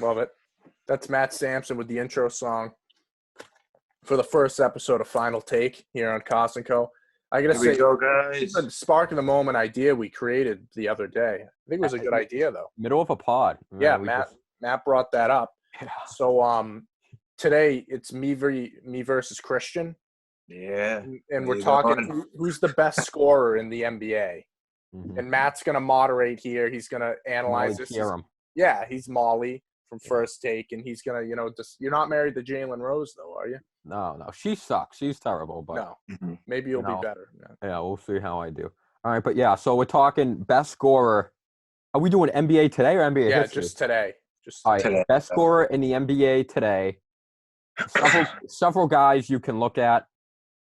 Love it. That's Matt Sampson with the intro song for the first episode of Final Take here on KAS&CO. I gotta say, go, guys. this is a spark of the moment idea we created the other day. I think it was a good idea, though. Middle of a pod. Yeah, Matt brought that up. Yeah. So today it's me versus Christian. Yeah. And we're talking who's the best scorer in the NBA. Mm-hmm. And Matt's gonna moderate here. He's gonna analyze this. Yeah, he's Molly from First Take, and he's gonna, you're not married to Jalen Rose, though, are you? No, she sucks. She's terrible, but no, maybe you'll be better. Yeah, we'll see how I do. All right, but yeah, so we're talking best scorer. Are we doing NBA today or NBA history? Yeah, just today. All right, today. Best scorer in the NBA today. Several guys you can look at.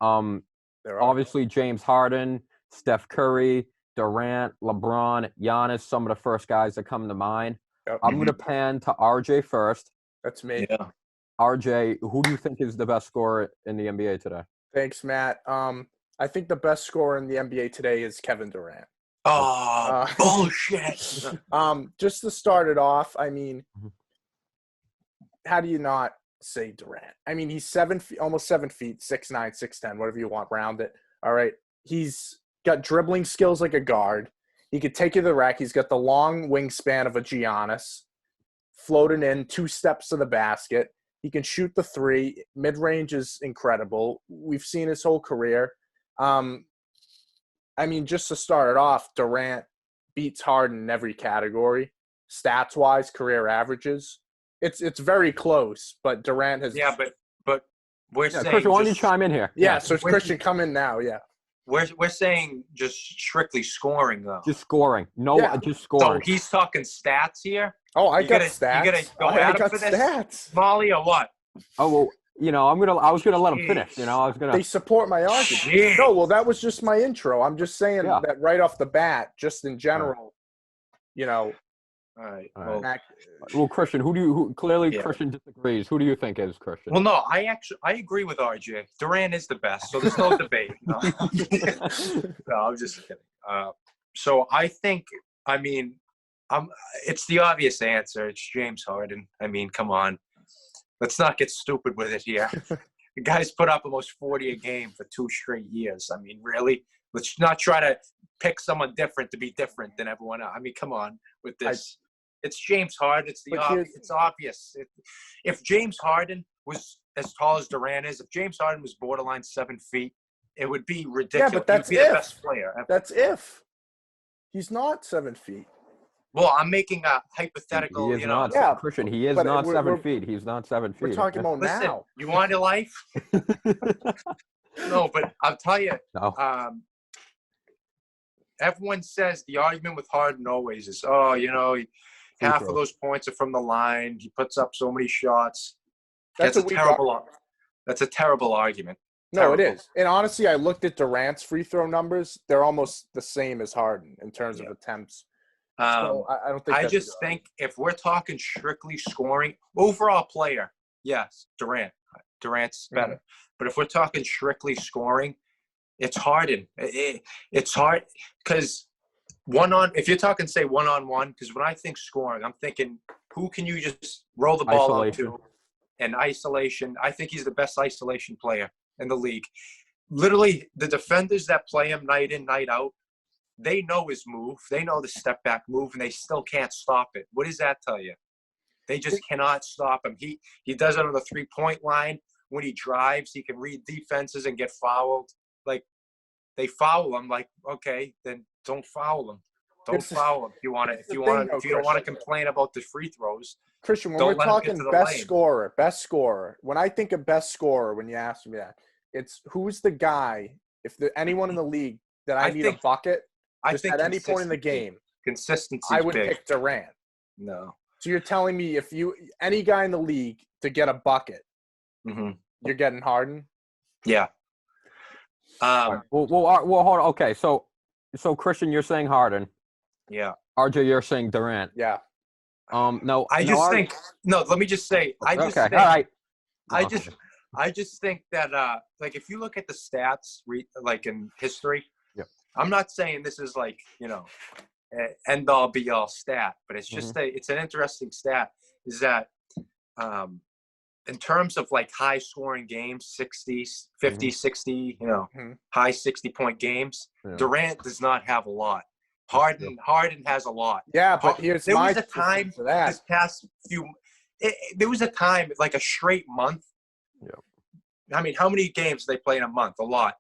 Obviously James Harden, Steph Curry, Durant, LeBron, Giannis, some of the first guys that come to mind. Yep. I'm going to pan to RJ first. That's me. Yeah. RJ, who do you think is the best scorer in the NBA today? Thanks, Matt. I think the best scorer in the NBA today is Kevin Durant. Oh, bullshit. Just to start it off, I mean, how do you not say Durant? I mean, he's almost 7 feet, 6'9", 6'10", whatever you want, round it. All right. He's got dribbling skills like a guard. He could take you to the rack. He's got the long wingspan of a Giannis, floating in 2 steps to the basket. He can shoot the three. Mid-range is incredible. We've seen his whole career. I mean, just to start it off, Durant beats Harden in every category, stats-wise, career averages. It's very close, but Durant has. Yeah, but we're saying. Christian, why don't you chime in here? Yeah, so Christian, come in now. Yeah. We're saying just strictly scoring, though. Just scoring. Just scoring. So he's talking stats here? Oh, I got stats. You gotta go at him for this, stats. Molly, or what? Oh, well, I was gonna let him finish. They support my argument. Jeez. No, well, that was just my intro. I'm just saying that right off the bat, just in general, All right. Well, Christian, Christian disagrees. Who do you think is Christian? Well, no, I agree with RJ. Durant is the best, so there's no debate. No, I'm just kidding. So I think, it's the obvious answer. It's James Harden. I mean, come on. Let's not get stupid with it here. The guy's put up almost 40 a game for 2 straight years. I mean, really? Let's not try to pick someone different to be different than everyone else. I mean, come on with this. It's James Harden. It's obvious. If James Harden was as tall as Durant is, if James Harden was borderline 7 feet, it would be ridiculous. Yeah, but that's He'd be the best player ever. That's if. He's not 7 feet. Well, I'm making a hypothetical. He is not. Christian, he is not 7 feet. He's not 7 feet. We're talking about now. You want your life? No, but I'll tell you. No. Everyone says the argument with Harden always is, half of those points are from the line. He puts up so many shots. That's a terrible argument. No, it is. And honestly, I looked at Durant's free throw numbers. They're almost the same as Harden in terms of attempts. So I don't think. I just think if we're talking strictly scoring, overall player, yes, Durant's better. But if we're talking strictly scoring, it's Harden. It's hard because if you're talking, say, one-on-one, because when I think scoring, I'm thinking who can you just roll the ball out to and isolation. I think he's the best isolation player in the league. Literally, the defenders that play him night in, night out, they know his move. They know the step-back move, and they still can't stop it. What does that tell you? They just cannot stop him. He does it on the three-point line. When he drives, he can read defenses and get fouled. Like, they foul him. Like, okay, then don't foul him. Don't foul him. If you don't want to complain about the free throws. Christian, when we're talking best scorer. When I think of best scorer, when you ask me that, it's who's the guy. If there's anyone in the league that I need a bucket, just at any point in the game, consistency. I would pick Durant. No. So you're telling me any guy in the league to get a bucket, you're getting Harden? Yeah. Well, hold on. Okay, so Christian, you're saying Harden. Yeah. RJ, you're saying Durant. Yeah. No. Let me just say. All right. I just think that if you look at the stats, like in history, I'm not saying this is like end all be all stat, but it's just it's an interesting stat. is that in terms of like high scoring games, 60, 50, 60, high 60-point games, Durant does not have a lot. Harden has a lot. Yeah, but here's there my was a time for that. this past there was a time like a straight month. Yeah. I mean, how many games do they play in a month? A lot.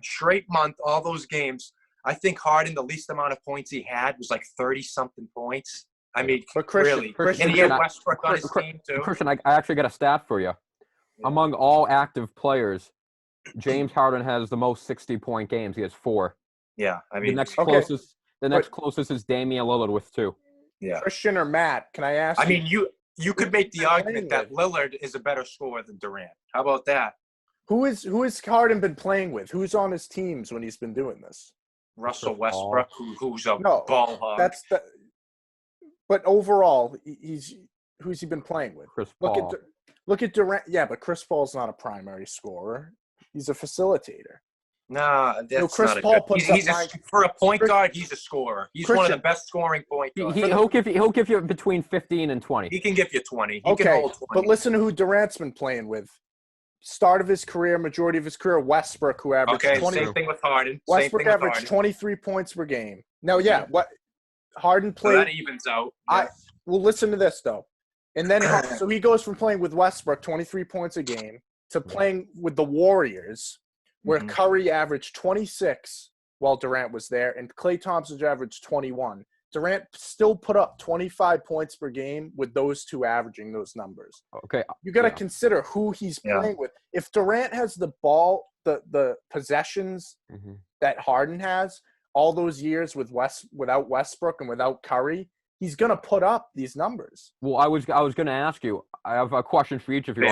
Straight month, all those games. I think Harden, the least amount of points he had was like 30-something points. I mean, but Christian, really. Christian, And he had Westbrook on his team, too. Christian, I actually got a stat for you. Yeah. Among all active players, James Harden has the most 60-point games. He has 4. Yeah, I mean, the next closest is Damian Lillard with 2. Yeah. Christian or Matt, can I ask I mean, you could make the argument that Lillard is a better scorer than Durant. How about that? Who is Harden been playing with? Who's on his teams when he's been doing this? Russell Westbrook, who's a ball hog. But overall, who's he been playing with? Chris Paul. Look at Durant. Yeah, but Chris Paul's not a primary scorer. He's a facilitator. Nah, that's Chris not Paul a good. For a point guard, he's a scorer. He's one of the best scoring point guards. He'll give you between 15 and 20. He can give you 20. He okay, can hold 20. But listen to who Durant's been playing with. Start of his career, majority of his career, Westbrook, who averaged 20. Same thing with Harden. Westbrook averaged 23 points per game. Now, what Harden played. So that evens out. Well, listen to this, though. And then, so he goes from playing with Westbrook, 23 points a game, to playing with the Warriors, where Curry averaged 26 while Durant was there, and Klay Thompson averaged 21. Durant still put up 25 points per game with those two averaging those numbers. Okay. You got to consider who he's playing with. If Durant has the ball, the possessions that Harden has all those years without Westbrook and without Curry, he's going to put up these numbers. Well, I was going to ask you. I have a question for each of you.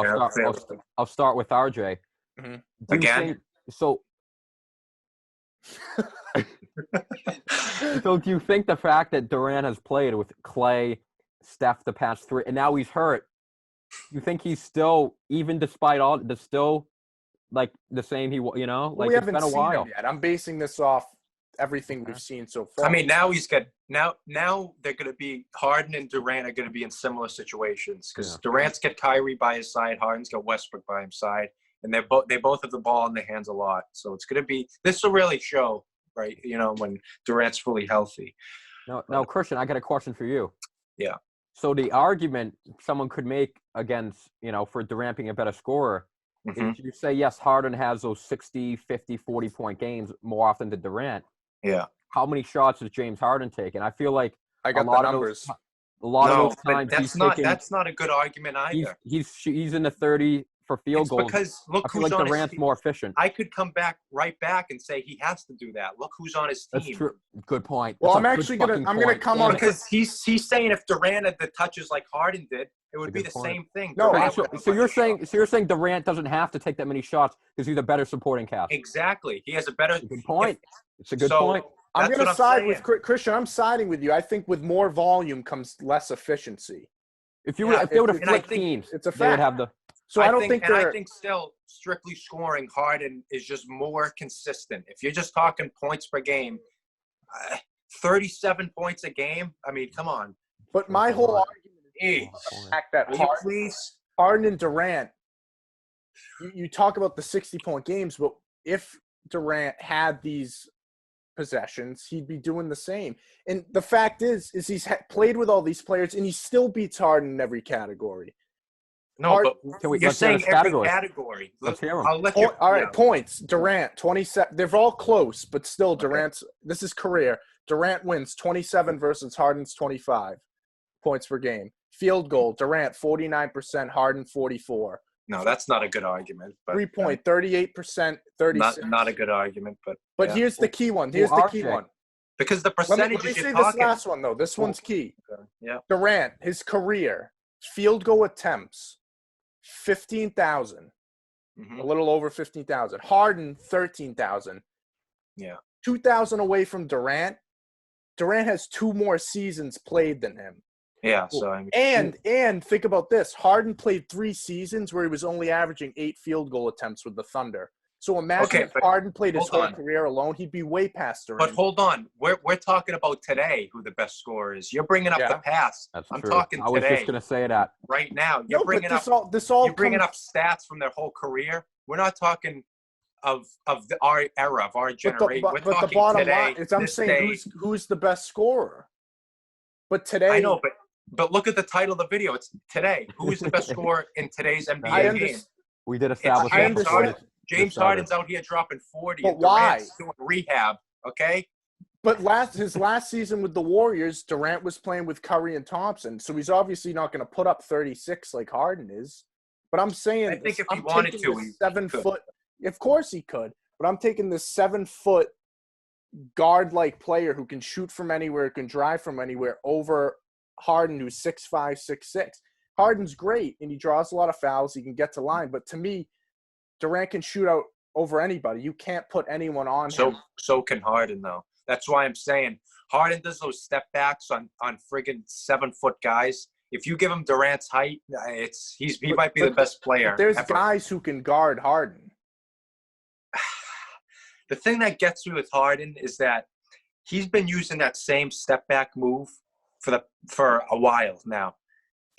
I'll start with RJ. Again. So do you think the fact that Durant has played with Klay, Steph the past 3, and now he's hurt, you think he's still, even despite all, still like the same like we it's haven't been a seen while him yet. I'm basing this off everything we've seen so far. I mean, now he's got now they're going to be Harden and Durant are going to be in similar situations because Durant's got Kyrie by his side, Harden's got Westbrook by his side, and they both have the ball in their hands a lot. So it's going to be this will really show, right? When Durant's fully healthy. Now, Christian, I got a question for you. Yeah. So the argument someone could make against, for Durant being a better scorer, is you say, yes, Harden has those 60, 50, 40-point games more often than Durant. Yeah. How many shots does James Harden take? And I feel like I got the numbers. A lot of those times that's not a good argument either. He's in the 30 for field goals. Because look who's on Durant's more efficient. I could come right back and say he has to do that. Look who's on his team. That's true. Good point. Well, I'm gonna come on because he's saying if Durant had the touches like Harden did, it would be the same thing. No, so you're saying Durant doesn't have to take that many shots because he's a better supporting cast. Exactly. He has a better. Good point. It's a good point. I'm going to side with Christian. I'm siding with you. I think with more volume comes less efficiency. If they would have flipped teams, it's a fact. They would have the. So I think still strictly scoring, Harden is just more consistent. If you're just talking points per game, 37 points a game. I mean, come on. But my whole argument is the fact that Harden and Durant. You talk about the 60-point games, but if Durant had these possessions, he'd be doing the same. And the fact is he's played with all these players, and he still beats Harden in every category. No, but you're saying every category. Let's hear them. All right, points. Durant, 27. They're all close, but still Durant's – this is career. Durant wins 27 versus Harden's 25 points per game. Field goal, Durant 49%, Harden 44. No, that's not a good argument. But 3-point, 38%, 36. Not a good argument, but here's the key one. Because the percentage. Let me say this last one though. This one's key. Okay. Yeah. Durant, his career field goal attempts, 15,000. A little over 15,000. Harden, 13,000. Yeah. 2,000 away from Durant. Durant has 2 more seasons played than him. Yeah, so I mean, and think about this. Harden played 3 seasons where he was only averaging 8 field goal attempts with the Thunder. So imagine Okay, if but Harden played his hold whole on. career alone, he'd be way past Durant. But hold on, we're talking about today who the best scorer is. You're bringing up the Yeah. past. That's I'm true. talking I was today, just gonna say that. right now. No, but this all You're bringing comes. up stats from their whole career. We're not talking of our era, of our generation. We're But the talking bottom today. line is, I'm this saying day. who's the best scorer. But today, I know, but look at the title of the video. It's today. Who is the best scorer in today's NBA I game? understand. We did It's establish that I James before understand. this James started. Harden's out here dropping 40. But and Durant's why? doing rehab. Okay. But his last season with the Warriors, Durant was playing with Curry and Thompson, so he's obviously not going to put up 36 like Harden is. But I'm saying, I think if he I'm wanted taking to, this he 7 could. foot. Of course he could, but I'm taking this 7 foot guard like player who can shoot from anywhere, can drive from anywhere over Harden, who's 6'5", 6'6". Harden's great and he draws a lot of fouls. He can get to line, but to me, Durant can shoot out over anybody. You can't put anyone on him. So can Harden though. That's why I'm saying Harden does those step backs on friggin' 7 foot guys. If you give him Durant's height, he might be the best player. But there's ever. guys who can guard Harden. The thing that gets me with Harden is that he's been using that same step back move for a while now.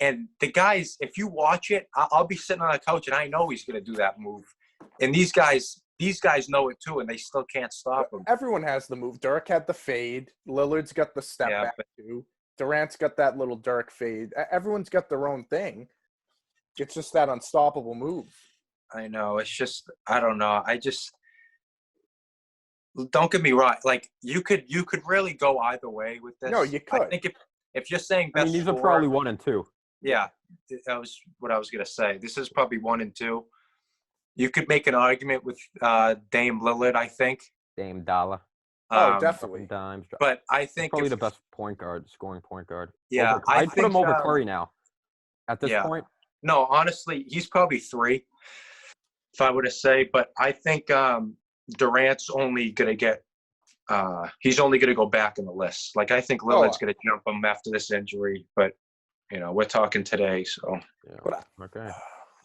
And the guys, if you watch it, I'll be sitting on the couch and I know he's going to do that move. And these guys know it too, and they still can't stop him. Everyone has the move. Dirk had the fade. Lillard's got the step back too. Durant's got that little Dirk fade. Everyone's got their own thing. It's just that unstoppable move. I know. It's just, I don't know. Don't get me wrong. Like you could really go either way with this. No, you could. I think if you're saying best these scorer, are probably 1 and 2. Yeah, that was what I was gonna say. This is probably 1 and 2. You could make an argument with Dame Lillard, I think. Dame Dollar. Definitely. Dimes. But I think probably the best scoring point guard. Yeah, I'd put him over Curry now. At this point. No, honestly, he's probably 3, if I were to say. But I think Durant's only gonna get. He's only gonna go back in the list. Like I think Lillard's gonna jump him after this injury, but. We're talking today, so. Yeah. Okay.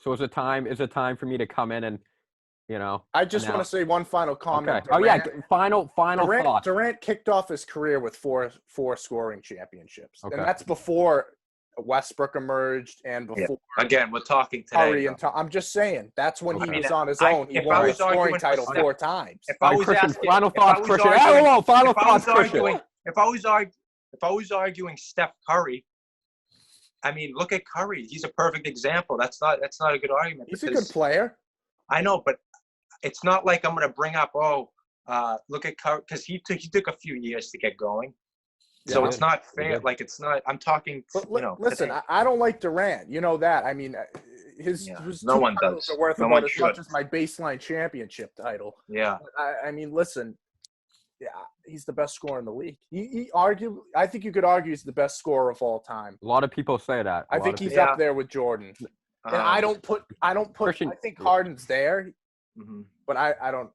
So is it time for me to come in and, I just want to say one final comment. Okay. Durant, final thought. Durant kicked off his career with four scoring championships, Okay. and that's before Westbrook emerged and before. Yeah. Again, we're talking today. Curry and I'm just saying that's when he was on his I own. He won a scoring title 4 times. If I was Christian, asking, final thoughts, Christian. Final thoughts, Christian. If I was arguing Steph Curry. I mean, look at Curry. He's a perfect example. That's not a good argument. He's a good player. I know, but it's not like I'm going to bring up, look at Curry, because he took a few years to get going. Yeah, so it's not fair. Like, it's not – I'm talking, listen, I don't like Durant. You know that. I mean, his no 2 one titles does. are worth No about one as should. much as my baseline championship title. Yeah. I mean, listen – yeah, he's the best scorer in the league. I think you could argue he's the best scorer of all time. A lot of people say that. I think he's up there with Jordan. And I don't put. Christian, I think Harden's there, but I don't.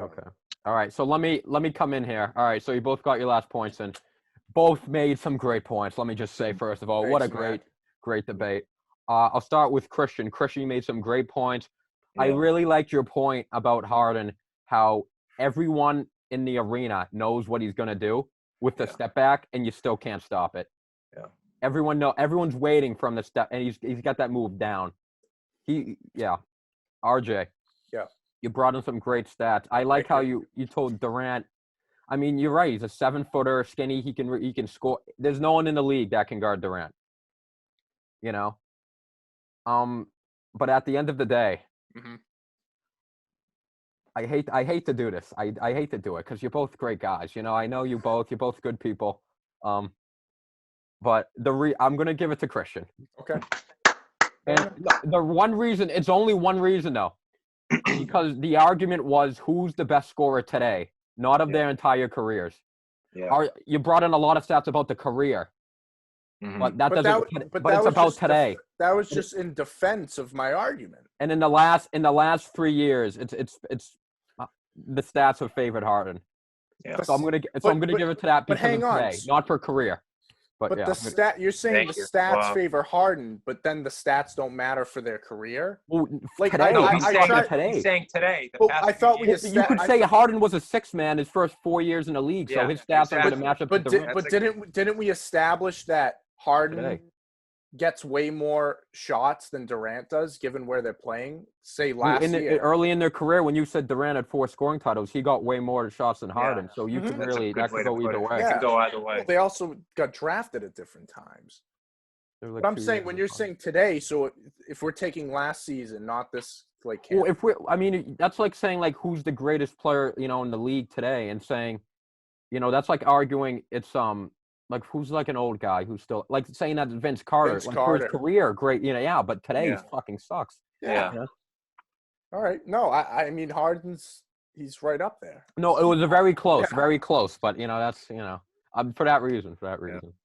Okay. All right. So let me come in here. All right. So you both got your last points and both made some great points. Let me just say first of all, what a great debate. I'll start with Christian. Christian, you made some great points. Yeah. I really liked your point about Harden. How everyone in the arena knows what he's going to do with the step back, and you still can't stop it. Yeah. Everyone's waiting from the step, and he's got that move down. RJ. Yeah. You brought in some great stats. I like how you told Durant. I mean, you're right. He's a 7-footer, skinny. He can score. There's no one in the league that can guard Durant. But at the end of the day, I hate to do this. I hate to do it because you're both great guys. I know you both. You're both good people. But I'm gonna give it to Christian. Okay. And the one reason, it's only one reason though, because the argument was who's the best scorer today, not of their entire careers. Yeah. You brought in a lot of stats about the career, but that doesn't. But it's about today. That was just in defense of my argument. And in the last 3 years, it's the stats have favored Harden. Yeah. So I'm gonna give it to that because of today, not for career. But yeah. you're saying Thank the you. stats Wow. favor Harden, but then the stats don't matter for their career. Well, Like, today, No, I he's, I'm saying, talking tried- he's saying today. The Well, past I few thought we years. established- You could I say thought- Harden was a sixth man his first 4 years in the league, so Yeah, his stats are going to exactly. match up But to Durant. didn't we establish that Harden Today. gets way more shots than Durant does, given where they're playing? Say Well, last year. early in their career, when you said Durant had 4 scoring titles, he got way more shots than Harden. So you could Mhm. That's a really good that way could to go put either it. way. It Yeah. can go either way. Well, they also got drafted at different times. They were like But I'm 2 saying years when apart. you're saying today, so if we're taking last season, not this like. Well, I mean, that's like saying like who's the greatest player, in the league today, and saying, that's like arguing it's like who's like an old guy who's still like saying that Vince Carter, Vince like Carter. for his career, great, yeah, but today he Yeah. fucking sucks. Yeah. You know? All right. No, I mean he's right up there. No, it was a very close, Yeah. very close, but that's for that reason.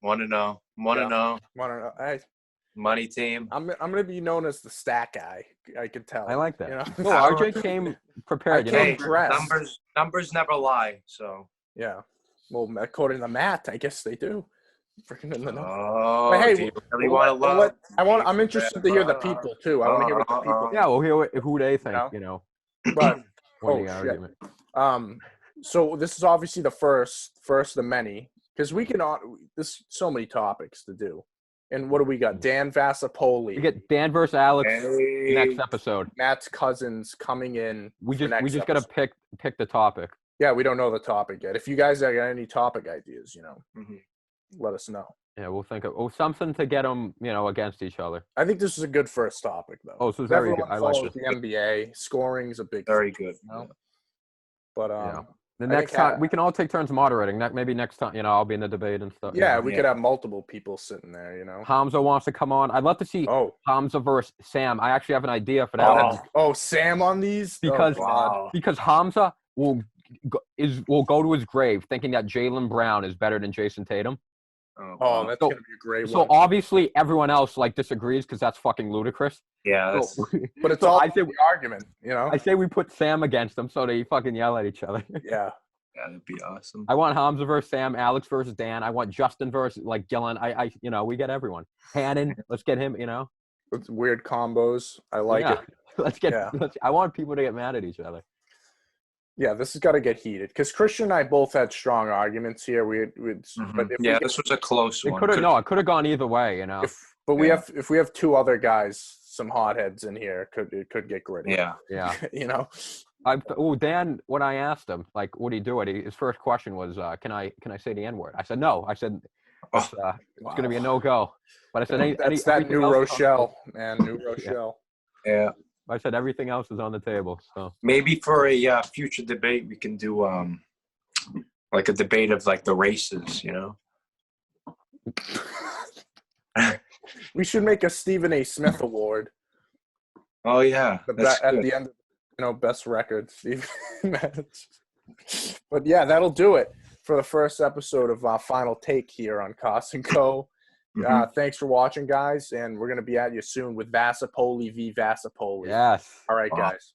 Want to know? Want to Yeah. know? Want to know? Money team. I'm gonna be known as the stat guy. I could tell. I like that. You know? Well, RJ came prepared. I came Hey, dressed. numbers never lie. So. Yeah. Well, according to Matt, I guess they do. Freaking in the know. Oh, But hey, do you really want to well, love? I'm interested to hear the people too. I want to hear what the people. Yeah, we'll hear who they think. But Winning shit. argument. So this is obviously the first of many, because we can. There's so many topics to do. And what do we got? Dan Vassapoli. We get Dan versus Alex Hey. next episode. Matt's cousins coming in. We just episode. gotta pick the topic. Yeah, we don't know the topic yet. If you guys have got any topic ideas, Mhm. let us know. Yeah, we'll think of something to get them, against each other. I think this is a good first topic, though. Oh, so it's very good. Everyone I like follows it. the NBA. Scoring is a big Very thing, good. But Yeah. The I next think time we can all take turns moderating. Maybe next time, I'll be in the debate and stuff. yeah, we could have multiple people sitting there. Hamza wants to come on. I'd love to see Oh, Hamza versus Sam. I actually have an idea for that. Sam on these Because- oh, God. Wow. Because Hamza will go to his grave thinking that Jaylen Brown is better than Jason Tatum. Oh, that's So- gonna be a great So one. obviously everyone else disagrees because that's fucking ludicrous. Yeah. That's, So, But it's so all I say the argument, I say we put Sam against them so they fucking yell at each other. Yeah. that'd be awesome. I want Hamza versus Sam, Alex versus Dan. I want Justin versus Gillen. I we get everyone. Hannon, let's get him. It's weird combos. I like Yeah. it. Let's get. Yeah. I want people to get mad at each other. Yeah, this has got to get heated because Christian and I both had strong arguments here. But if Yeah, this was a close It one. could have it could have gone either way. if we have two other guys, some hotheads in here, it could get gritty. Yeah. Yeah. Dan, when I asked him what do you do? His first question was, "Can I say the N-word?" I said no. I said it's going to be a no-go. But I said That's that New Rochelle, man. New Rochelle. Yeah. I said everything else is on the table. So Maybe for a future debate, we can do like a debate of the races. We should make a Stephen A. Smith Award. Oh yeah. At That's good. the end, best record, Steve. But yeah, that'll do it for the first episode of Final Take here on KAS&CO. Thanks for watching, guys, and we're gonna be at you soon with Vassapoli v. Vassapoli. yes. All right, guys.